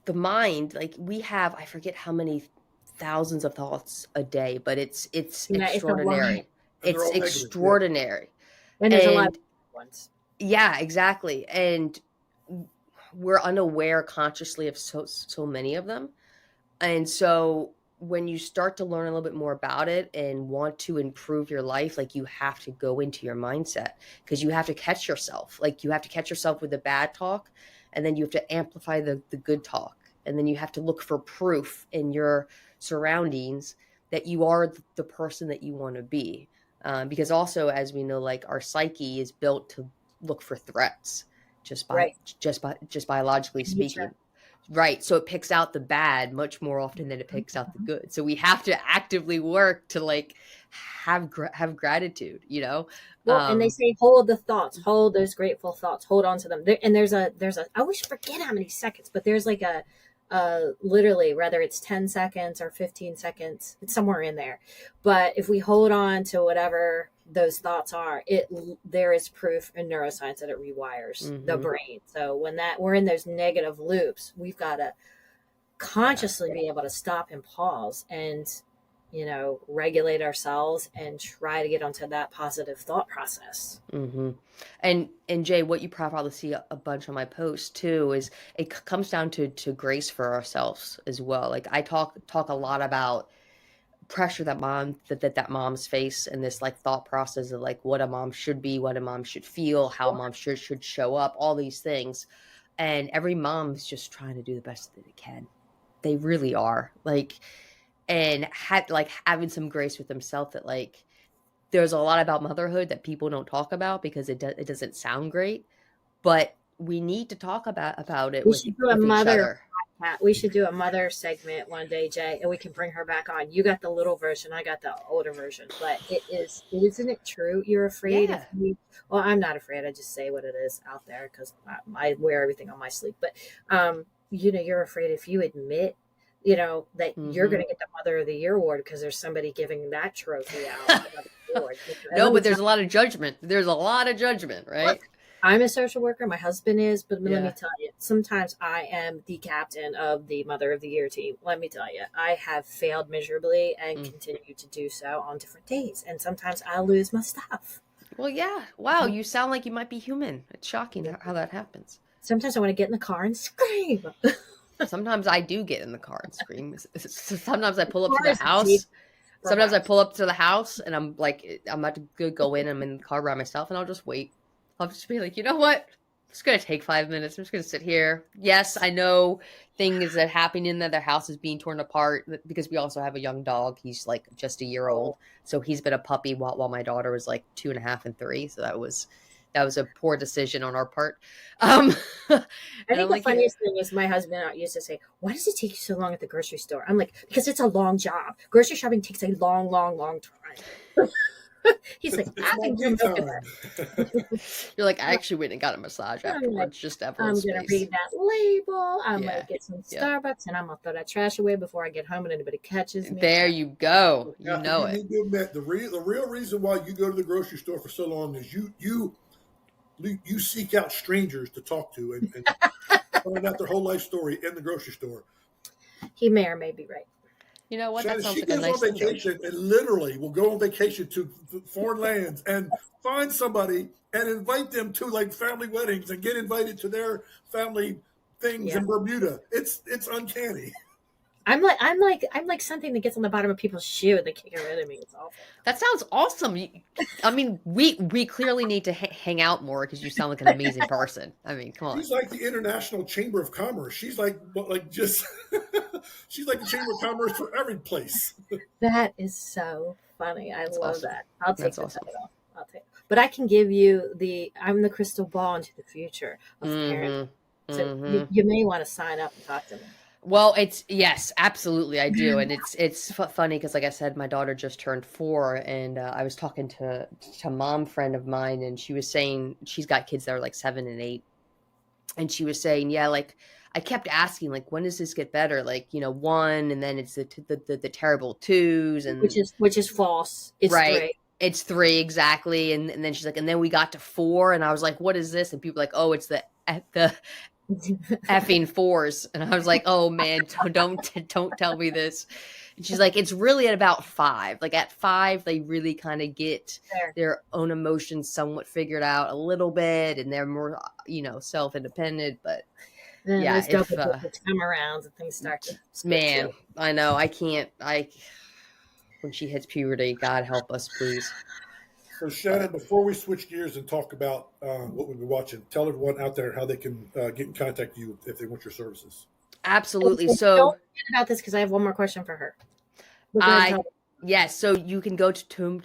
the mind, like we have, I forget how many thousands of thoughts a day, but it's Yeah, it's a lot, extraordinary. And they're It's all negative. Yeah. extraordinary. and there's a lot of And ones. yeah, exactly. And we're unaware consciously of so many of them. And so when you start to learn a little bit more about it and want to improve your life, like you have to go into your mindset because you have to catch yourself. Like you have to catch yourself with the bad talk, and then you have to amplify the good talk. And then you have to look for proof in your surroundings that you are the person that you want to be. Because also, as we know, like our psyche is built to look for threats just by Right. just biologically Nature. speaking. Right. So it picks out the bad much more often than it picks out the good. So we have to actively work to like have gratitude, you know? Well, and they Um, say hold the thoughts, hold those grateful thoughts, hold on to them. And there's a I always forget how many seconds, but there's like a literally, whether it's 10 seconds or 15 seconds, it's somewhere in there. But if we hold on to whatever those thoughts are, there is proof in neuroscience that it rewires the mhm. brain. So when that we're in those negative loops, we've got to Yeah. consciously be able to stop and pause and regulate ourselves and try to get onto that positive thought process. hmm And Jay, what you probably see a bunch on my posts too is it comes down to grace for ourselves as well. Like I talk a lot about pressure that moms face and this like thought process of like what a mom should be, what a mom should feel, how a mom should show up, all these things. And every mom's just trying to do the best that they can. They really are. Like and like having some grace with themselves that like there's a lot about motherhood that people don't talk about because it doesn't sound great, but we need to talk about it We should do a with each mother other. we should do a mother segment one day, Jay, and we can bring her back on. You got the little version, I got the older version. But isn't it true? You're afraid if Yeah. you well, I'm not afraid. I just say what it is out there because I wear everything on my sleeve. But you're afraid if you admit that you're hmm going to get the Mother of the Year award because there's somebody giving that trophy out. Award. And No, let me but tell there's a lot of judgment. There's a lot of judgment, you, right? I'm a social worker. My husband is, but let me Yeah. tell you, sometimes I am the captain of the Mother of the Year team. Let me tell you, I have failed miserably and Mm. continue to do so on different days. And sometimes I lose my stuff. Well, yeah. Wow, you sound like you might be human. It's shocking how that happens. Sometimes I want to get in the car and scream. Sometimes I do get in the car and scream. Sometimes I pull up to Car the is a deep house. Sometimes I remark. pull up to the house and I'm like, I'm about to go in. I'm in the car by myself and I'll just wait. I'll just be like, you know what? It's going to take 5 minutes. I'm just going to sit here. Yes, I know things that happen in their house is being torn apart because we also have a young dog. He's like just a year old. Oh, So he's been a puppy while my daughter was like 2.5 and 3. So that was a poor decision on our part. Um, and I I'm think the like, yeah, funniest thing is my husband used to say, "Why does it take you so long at the grocery store?" I'm like, "Because it's a long job. Grocery shopping takes a long, long, long time." He's like, It's "I my think you're me milking time. it." you're like, I actually went and got a massage I'm like, afterwards just to have a little I'm gonna space. read that label. I'm gonna Yeah. get some Yep. Starbucks, and I'm gonna throw that trash away before I get home and anybody catches me. There you go. You Kathy, know you it. need to admit the real reason why you go to the grocery store for so long is you seek out strangers to talk to and find out their whole life story in the grocery store. He may or may be right. You know what? That Shannon, sounds she like a goes on nice thing, though. vacation and literally will go on vacation to foreign lands and find somebody and invite them to like family weddings and get invited to their family things Yeah, in Bermuda. It's uncanny. I'm like something that gets on the bottom of people's shoe and they can't get rid of me. It's awful. That sounds awesome. I mean, we clearly need to hang out more because you sound like an amazing person. I mean, come on. She's like the International Chamber of Commerce. She's like just she's like the Chamber of Commerce for every place. That is so funny. I That's love awesome. that. I'll take That's the awesome. title. I'll take. But I can give you I'm the crystal ball into the future of parenting. Mm-hmm. So you, Mm-hmm. you may want to sign up and talk to me. Well, it's yes, absolutely, I do, and it's funny because, like I said, my daughter just turned 4, and I was talking to a mom friend of mine, and she was saying she's got kids that are like 7 and 8, And she was saying, yeah, like I kept asking, like, when does this get better? Like, one, and then it's the terrible twos, and which is false. It's right. three. It's three exactly. And then she's like, and then we got to four, and I was like, what is this? And people were like, oh, it's the effing fours. And I was like, oh man, don't tell me this. And she's like, it's really at about five. Like at five, they really kind of get There. their own emotions somewhat figured out a little bit, and they're more, self-independent. But And then yeah, those double if digits come around and things start to man, I know I can't. When she hits puberty, God help us, please. So, Shannon, before we switch gears and talk about what we've been watching, tell everyone out there how they can get in contact with you if they want your services. Absolutely. Don't So forget about this because I have one more question for her. yes, so you can go to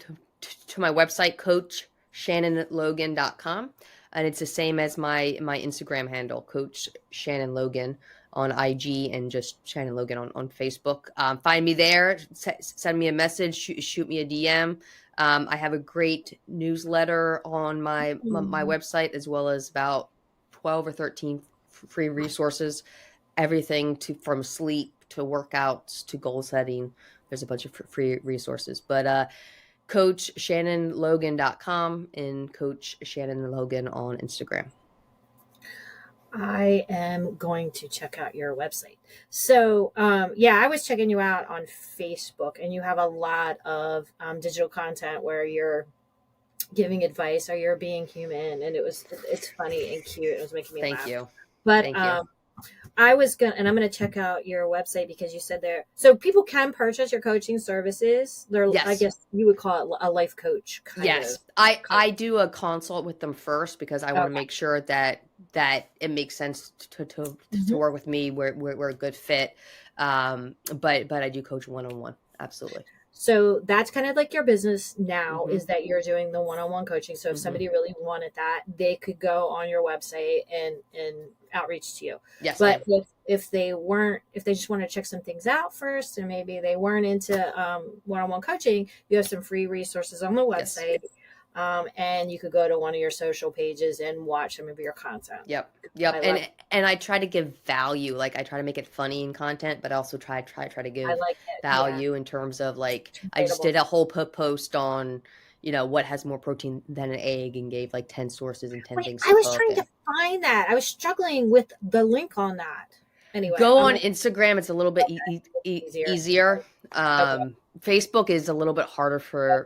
my website, coachshannonlogan.com, and it's the same as my Instagram handle, Coach Shannon Logan on IG, and just Shannon Logan on Facebook. Find me there, send me a message, shoot me a DM. I have a great newsletter on my website, as well as about 12 or 13 free resources, everything from sleep to workouts to goal setting. There's a bunch of free resources. But CoachShannonLogan.com and Coach Shannon Logan on Instagram. I am going to check out your website. So, I was checking you out on Facebook, and you have a lot of digital content where you're giving advice or you're being human, and it's funny and cute. It was making me laugh. Thank you. But Thank you. I'm going to check out your website because you said there, so people can purchase your coaching services. Yes. I guess you would call it a life coach. Yes. I do a consult with them first because I want to make sure that it makes sense to work with me. We're a good fit. But I do coach one-on-one. Absolutely. So that's kind of like your business now, is that you're doing the one-on-one coaching. So if somebody really wanted that, they could go on your website and outreach to you. Yes. But if they just want to check some things out first, and maybe they weren't into one-on-one coaching, you have some free resources on the website. Yes. And you could go to one of your social pages and watch some of your content. Yep. And I try to give value. Like I try to make it funny in content, but also try to give value in terms of like, I just did a whole post on, what has more protein than an egg, and gave like 10 sources and 10 things. I was trying to find that. I was struggling with the link on that. Anyway, go on Instagram. It's a little bit easier. Facebook is a little bit harder for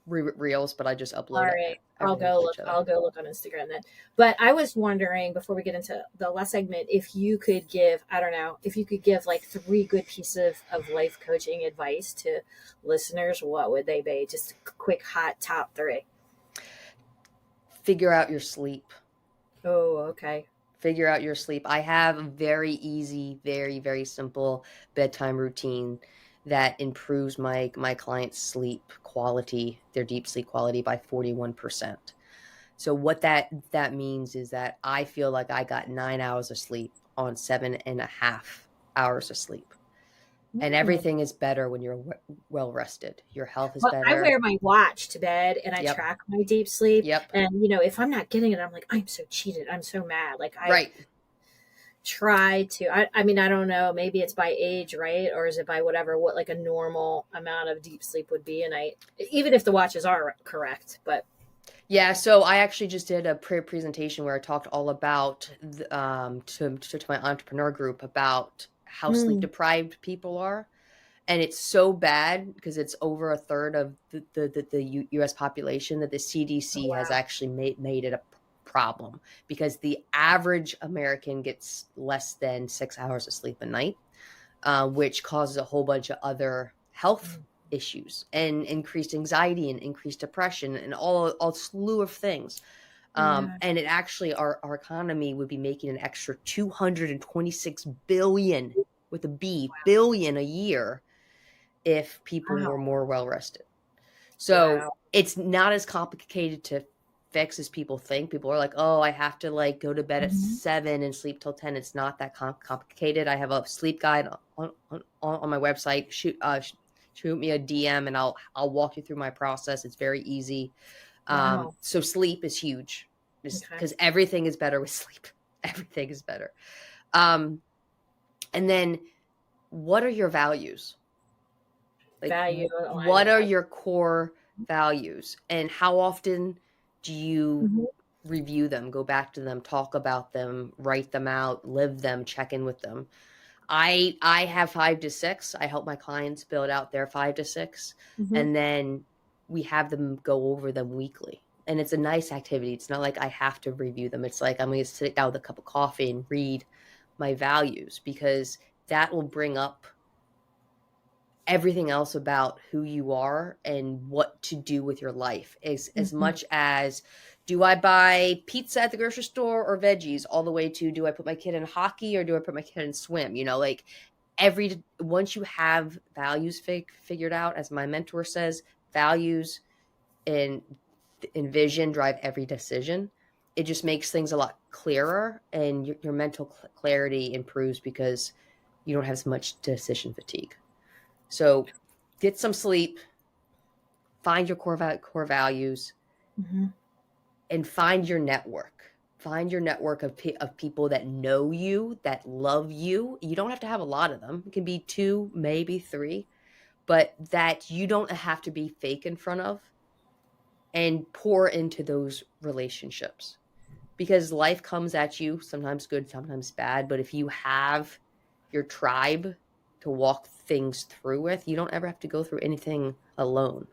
reels, but I just upload. All right. I'll go look on Instagram then. But I was wondering, before we get into the last segment, if you could give like 3 good pieces of life coaching advice to listeners, what would they be? Just a quick hot top 3. Figure out your sleep. Oh, okay. Figure out your sleep. I have a very easy, very, very simple bedtime routine that improves my clients' sleep quality, their deep sleep quality, by 41%. So what that means is that I feel like I got 9 hours of sleep on 7.5 hours of sleep. And everything is better when you're well rested. Your health is better. I wear my watch to bed, and I track my deep sleep. Yep. And if I'm not getting it, I'm like, I'm so cheated. I'm so mad. Like right. Try to, I mean, I don't know, maybe it's by age, right? Or is it by what like a normal amount of deep sleep would be a night, even if the watches are correct. But yeah, so I actually just did a presentation where I talked all about to my entrepreneur group about how sleep deprived people are. And it's so bad because it's over a third of the US population that the CDC has actually made it a problem, because the average American gets less than 6 hours of sleep a night, which causes a whole bunch of other health issues and increased anxiety and increased depression and all slew of things. And it actually, our economy would be making an extra 226 billion with a B billion a year if people were more well rested. So it's not as complicated to fix as people think. People are like, oh, I have to like go to bed at 7 and sleep till 10. It's not that complicated. I have a sleep guide on my website. Shoot me a DM and I'll walk you through my process. It's very easy. So sleep is huge, because everything is better with sleep. Everything is better. And then what are your values? Like, Value. what are your core values, and how often do you Mhm. review them, go back to them, talk about them, write them out, live them, check in with them? I have 5 to 6. I help my clients build out their 5 to 6, Mhm. and then we have them go over them weekly. And it's a nice activity. It's not like I have to review them. It's like I'm going to sit down with a cup of coffee and read my values, because that will bring up everything else about who you are and what to do with your life, as Mhm. much as, do I buy pizza at the grocery store or veggies, all the way to, do I put my kid in hockey or do I put my kid in swim? Like, once you have values figured out, as my mentor says, values and vision drive every decision. It just makes things a lot clearer, and your mental clarity improves because you don't have as much decision fatigue. So get some sleep, find your core values, Mhm. and find your network. Find your network of people that know you, that love you. You don't have to have a lot of them. It can be 2, maybe 3, but that you don't have to be fake in front of, and pour into those relationships. Because life comes at you, sometimes good, sometimes bad. But if you have your tribe to walk things through with, you don't ever have to go through anything alone.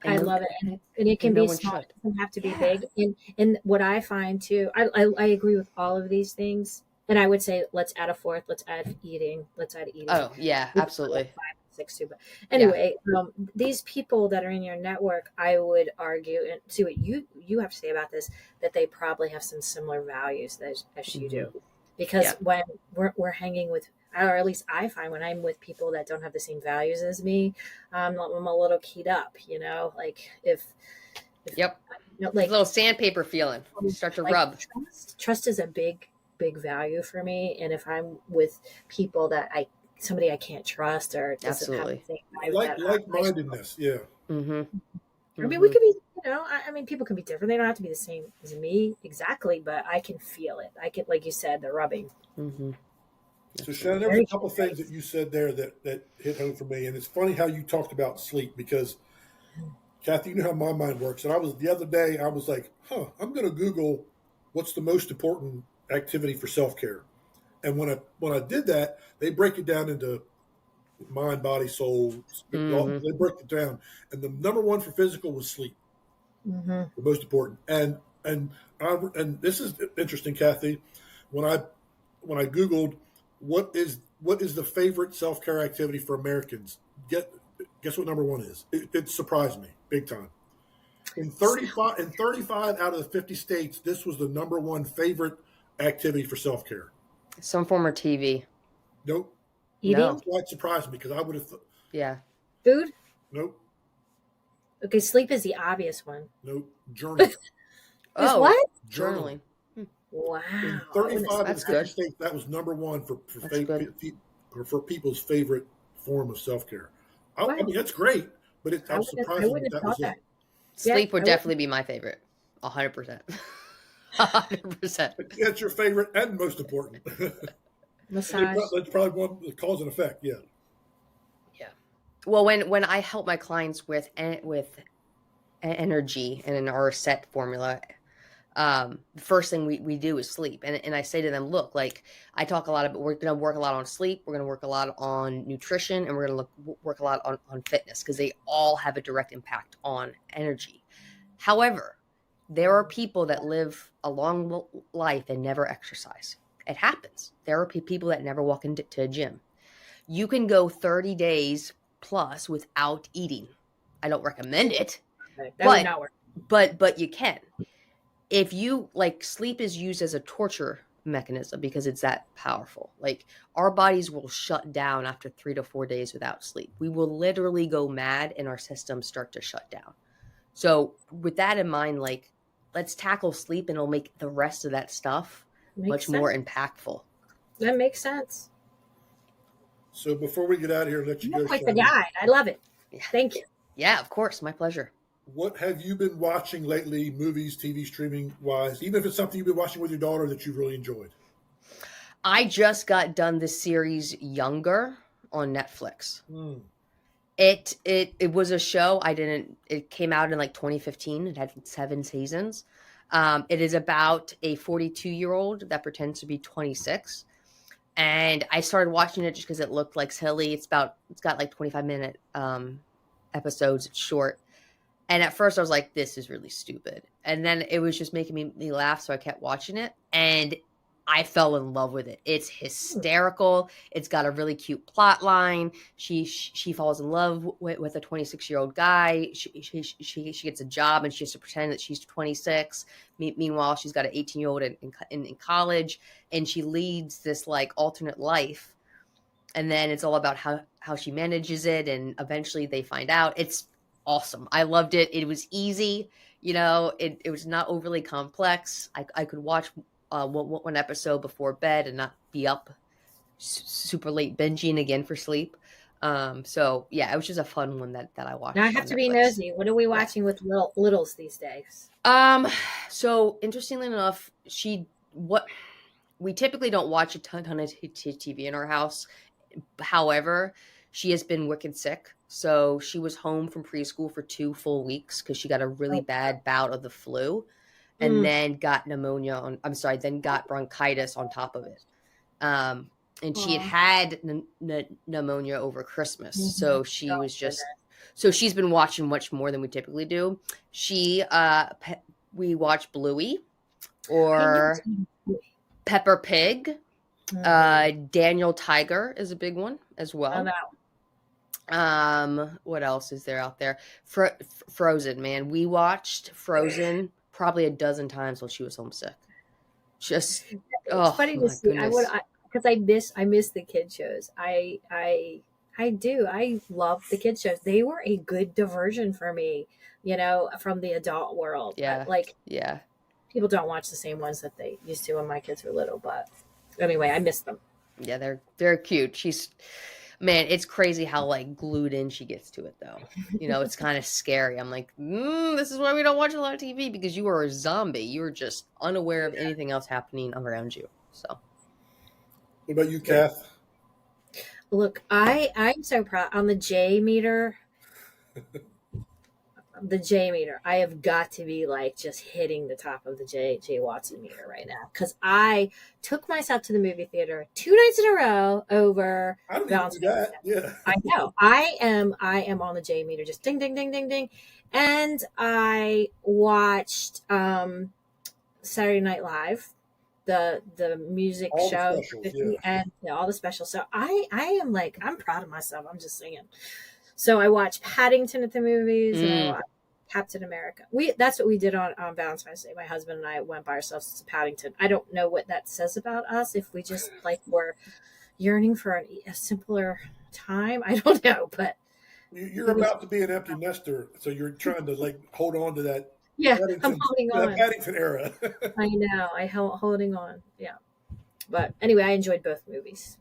I And love it, and it can no be one small. should. It doesn't have to be Yeah. big. And what I find too, I agree with all of these things. And I would say let's add a fourth. Let's add eating. Let's add eating. Oh, yeah, We could go like absolutely. 5 and 6 too. But Yeah. anyway, these people that are in your network, I would argue and see what you have to say about this. That they probably have some similar values as you do, Mm-hmm. because Yeah. when we're hanging with, or at least I find when I'm with people that don't have the same values as me, I'm a little keyed up, like if Yep. It's a like little sandpaper feeling. You start to like rub. trust is a big value for me, and if I'm with people that somebody I can't trust or doesn't have the Absolutely. same values Like that I mindedness. Yeah. Mm-hmm. I mean, we Mm-hmm. could be, I mean, people can be different. They don't have to be the same as me exactly, but I can feel it. I can, like you said, the rubbing. Mm-hmm. So Shannon, Absolutely. there was a Very couple of things that nice. you said there that hit home for me, and it's funny how you talked about sleep because Kathy, you know how my mind works. And the other day, I was like, I'm going to Google what's the most important activity for self care. And when I did that, they break it down into mind, body, soul. Mm-hmm. They break it down, and the number one for physical was sleep, Mm-hmm. the most important. And this is interesting, Kathy. When I Googled what is the favorite self care activity for Americans, guess what number one is? It surprised me big time. In 35 out of the 50 states, this was the number one favorite activity for self care. Some form of TV. Nope. Eating, No. That's why it surprised me because I would have. Yeah. food. Nope. Okay, sleep is the obvious one. Nope. Journaling. Is Oh, what? Journaling. journaling. Hmm. Wow. In I wouldn't have 35 of the That's said that. 50 good. states, that was number one That's good. for people's favorite form of self care. I What? mean, that's great, but I was I surprised that wouldn't have that was thought that. it. Yeah, Sleep would I would. definitely be my favorite. 100%. 100%. That's your favorite and most important. Massage. That's probably one cause and effect. Yeah. Yeah. Well, when I help my clients with energy and in our set formula, the first thing we do is sleep. And I say to them, look, like, I talk a lot about, we're going to work a lot on sleep. We're going to work a lot on nutrition, and we're going to work a lot on fitness, because they all have a direct impact on energy. However, there are people that live a long life and never exercise. It happens. There are people that never walk into a gym. You can go 30 days plus without eating. I don't recommend it, That would but not work. but you can. If you, like, sleep is used as a torture mechanism because it's that powerful. Like, our bodies will shut down after 3 to 4 days without sleep. We will literally go mad and our systems start to shut down. So with that in mind, like, let's tackle sleep, and it'll make the rest of that stuff Makes much more sense. impactful. That makes sense. So before we get out of here and let you You're go, quite the Shannon, guide. I love it. Yeah. Thank you. Yeah, of course. My pleasure. what have you been watching lately, movies, TV, streaming wise? Even if it's something you've been watching with your daughter that you've really enjoyed. I just got done the series Younger on Netflix. Mm. It was a show I didn't it came out in like 2015. It had 7 seasons. It is about a 42-year-old that pretends to be 26. And I started watching it just because it looked like silly. It's got like 25-minute episodes. It's short. And at first I was like, this is really stupid. And then it was just making me laugh, so I kept watching it. And I fell in love with it. It's hysterical. It's got a really cute plot line. She falls in love with a 26-year-old guy. She gets a job and she has to pretend that she's 26. Meanwhile, she's got an 18-year-old in college, and she leads this like alternate life. And then it's all about how she manages it, and eventually they find out. It's awesome. I loved it. It was easy. It was not overly complex. I could watch one episode before bed and not be up super late binging again for sleep. So yeah, it was just a fun one that I watched. Now I have on to be Netflix. nosy. What are we watching with littles these days? So interestingly enough, we typically don't watch a ton of TV in our house. However, she has been wicked sick. So she was home from preschool for 2 full weeks because she got a really bad bout of the flu, and then got then got bronchitis on top of it. And she had pneumonia over Christmas. So she was just, so she's been watching much more than we typically do. We watch Bluey or Pepper Pig. Daniel Tiger is a big one as well. What else is there out there? Frozen, man. We watched Frozen probably a dozen times while she was homesick. Just it's funny to see. Because I miss the kid shows. I do. I love the kid shows. They were a good diversion for me, from the adult world. Yeah. Yeah. People don't watch the same ones that they used to when my kids were little, but anyway, I miss them. Yeah, they're cute. Man, it's crazy how like glued in she gets to it though. It's kind of scary. I'm like, this is why we don't watch a lot of TV, because you are a zombie. You are just unaware of anything else happening around you. So, what about you, Kath? Look, I'm so proud on the J meter. The J meter, I have got to be like just hitting the top of the J Watson meter right now, because I took myself to the movie theater 2 nights in a row over Valentine's Day. Yeah, I know. I am on the J meter, just ding ding ding ding ding, and I watched Saturday Night Live, the music all show, the specials, yeah. and all the specials. So I am like, I'm proud of myself. I'm just saying. So I watched Paddington at the movies, and I watched Captain America. That's what we did on Valentine's Day. My husband and I went by ourselves to Paddington. I don't know what that says about us, if we just like were yearning for a simpler time. I don't know, but you're about to be an empty nester, so you're trying to like hold on to that. Yeah, I'm holding on. Paddington era. I know. Holding on. Yeah, but anyway, I enjoyed both movies.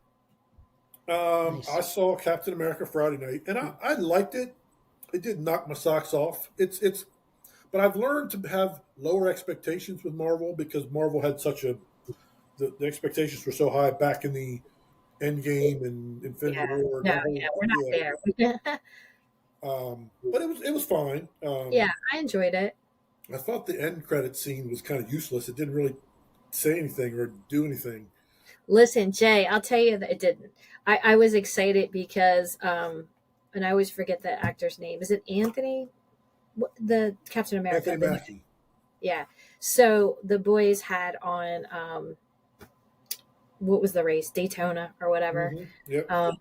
Nice. I saw Captain America Friday night, and I liked it. It did knock my socks off. But I've learned to have lower expectations with Marvel, because Marvel had the expectations were so high back in the Endgame and Infinity War. No, we're not there. But it was fine. Yeah, I enjoyed it. I thought the end credit scene was kind of useless. It didn't really say anything or do anything. Listen, Jay, I'll tell you that it didn't. I was excited because, and I always forget the actor's name. Is it Anthony? The Captain America. Anthony Mackie. Yeah. So the boys had on, what was the race? Daytona or whatever. Mm-hmm. Yep.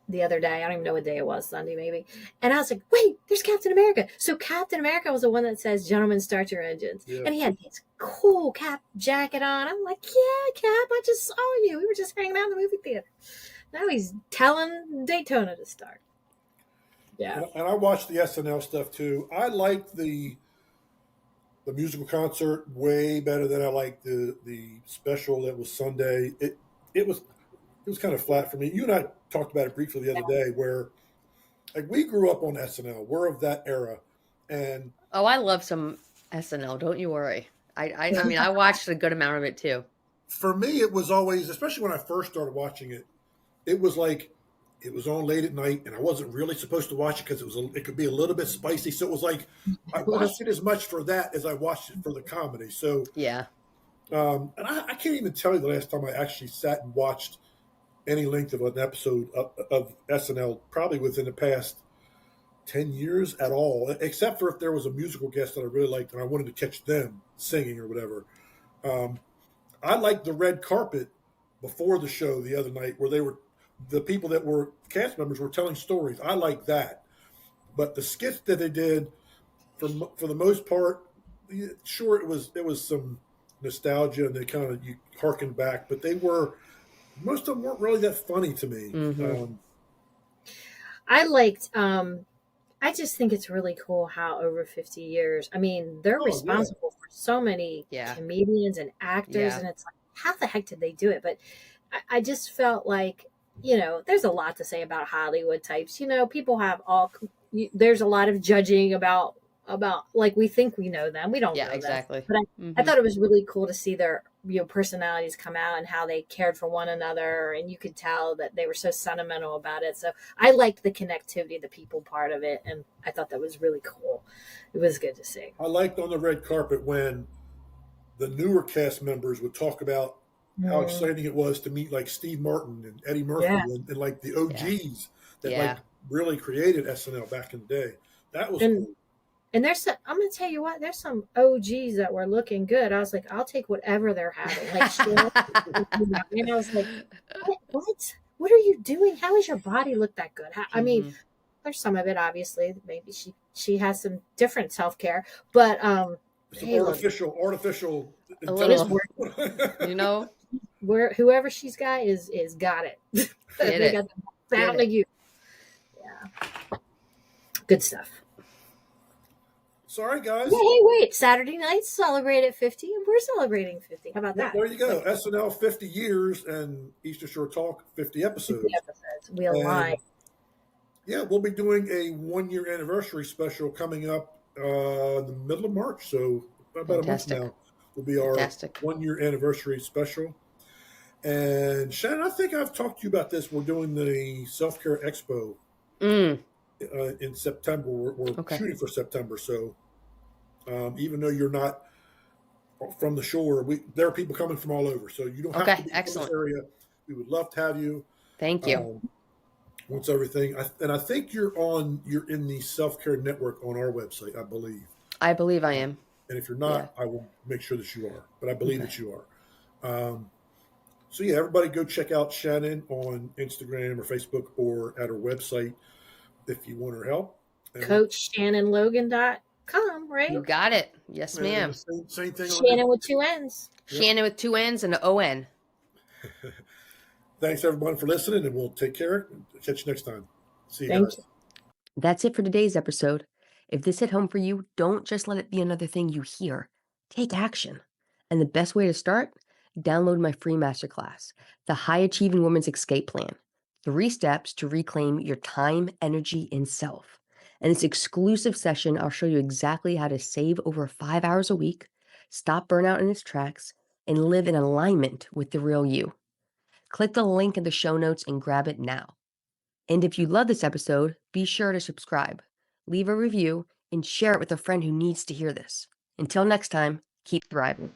The other day. I don't even know what day it was, Sunday maybe. And I was like, wait, there's Captain America. So Captain America was the one that says, "Gentlemen, start your engines." Yeah. And he had his cool cap jacket on. I'm like, yeah, Cap, I just saw you. We were just hanging out in the movie theater. Now he's telling Daytona to start. Yeah. And I watched the SNL stuff too. I liked the musical concert way better than I liked the special that was Sunday. It was kind of flat for me. You and I talked about it briefly the other day, where like we grew up on SNL. We're of that era, and I love some SNL. Don't you worry. I mean, I watched a good amount of it too. for me, it was always, especially when I first started watching it, it was like it was on late at night, and I wasn't really supposed to watch it because it could be a little bit spicy. So it was like I watched it as much for that as I watched it for the comedy. So Yeah. and I can't even tell you the last time I actually sat and watched any length of an episode of SNL, probably within the past 10 years at all, except for if there was a musical guest that I really liked and I wanted to catch them singing or whatever. Um, I liked the red carpet before the show the other night where the people that were cast members were telling stories. I like that. But the skits that they did, for the most part, sure, it was some nostalgia and they kind of you harken back, but most of them weren't really that funny to me. Mm-hmm. I liked I just think it's really cool how over 50 years, I mean, they're Oh yeah, responsible for so many Yeah. comedians and actors, Yeah. and it's like, how the heck did they do it? But I just felt like, there's a lot to say about Hollywood types. People have there's a lot of judging about like we think we know them. We don't Yeah, know them. exactly. But I Mm-hmm. thought it was really cool to see their personalities come out and how they cared for one another, and you could tell that they were so sentimental about it. So I liked the connectivity, the people part of it, and I thought that was really cool. It was good to see. I liked on the red carpet when the newer cast members would talk about how Mm, exciting it was to meet like Steve Martin and Eddie Murphy yeah, and like the OGs that like Yeah. really created SNL back in the day. That was and cool. and I'm gonna tell you what, there's some OGs that were looking good. I was like, I'll take whatever they're having. Like, Shannon, and I was like, what are you doing? How does your body look that good? I mean, Mm-hmm. there's some of it, obviously. Maybe she has some different self-care, but Some hey, look, artificial A it's little, intelligence. where whoever she's got is got it. Get They it. got the Get sound it. of you. Yeah, good stuff. Sorry, guys. Yeah, hey, wait! Saturday night celebrate at 50, and we're celebrating 50. How about Yeah, that? there you go. Like, SNL 50 years and Easter Shore Talk 50 50 episodes. episodes. We align. And yeah, we'll be doing a 1 year anniversary special coming up in the middle of March. So about a month Fantastic. now will be our Fantastic. 1 year anniversary special. And Shannon, I think I've talked to you about this. We're doing the Self Care Expo Mm. in September. We're Okay. shooting for September. So even though you're not from the shore, there are people coming from all over. So you don't have Okay. to be from Excellent. this area. We would love to have you. Thank you. Once everything, I think you're in the Self Care Network on our website, I believe. I believe I am. And if you're not, I will make sure that you are. But I believe Okay. that you are. So yeah, everybody go check out Shannon on Instagram or Facebook or at her website if you want her help. And CoachShannonLogan.com, right? You got it. Yes, ma'am. Same thing. Shannon with 2 N's. Yep. Shannon with 2 N's and an O-N. Thanks everyone for listening, and we'll take care. Catch you next time. See you Thank guys. you. That's it for today's episode. If this hit home for you, don't just let it be another thing you hear. Take action. And the best way to start? Download my free masterclass, The High Achieving Woman's Escape Plan. 3 steps to reclaim your time, energy, and self. In this exclusive session, I'll show you exactly how to save over 5 hours a week, stop burnout in its tracks, and live in alignment with the real you. Click the link in the show notes and grab it now. And if you love this episode, be sure to subscribe, leave a review, and share it with a friend who needs to hear this. Until next time, keep thriving.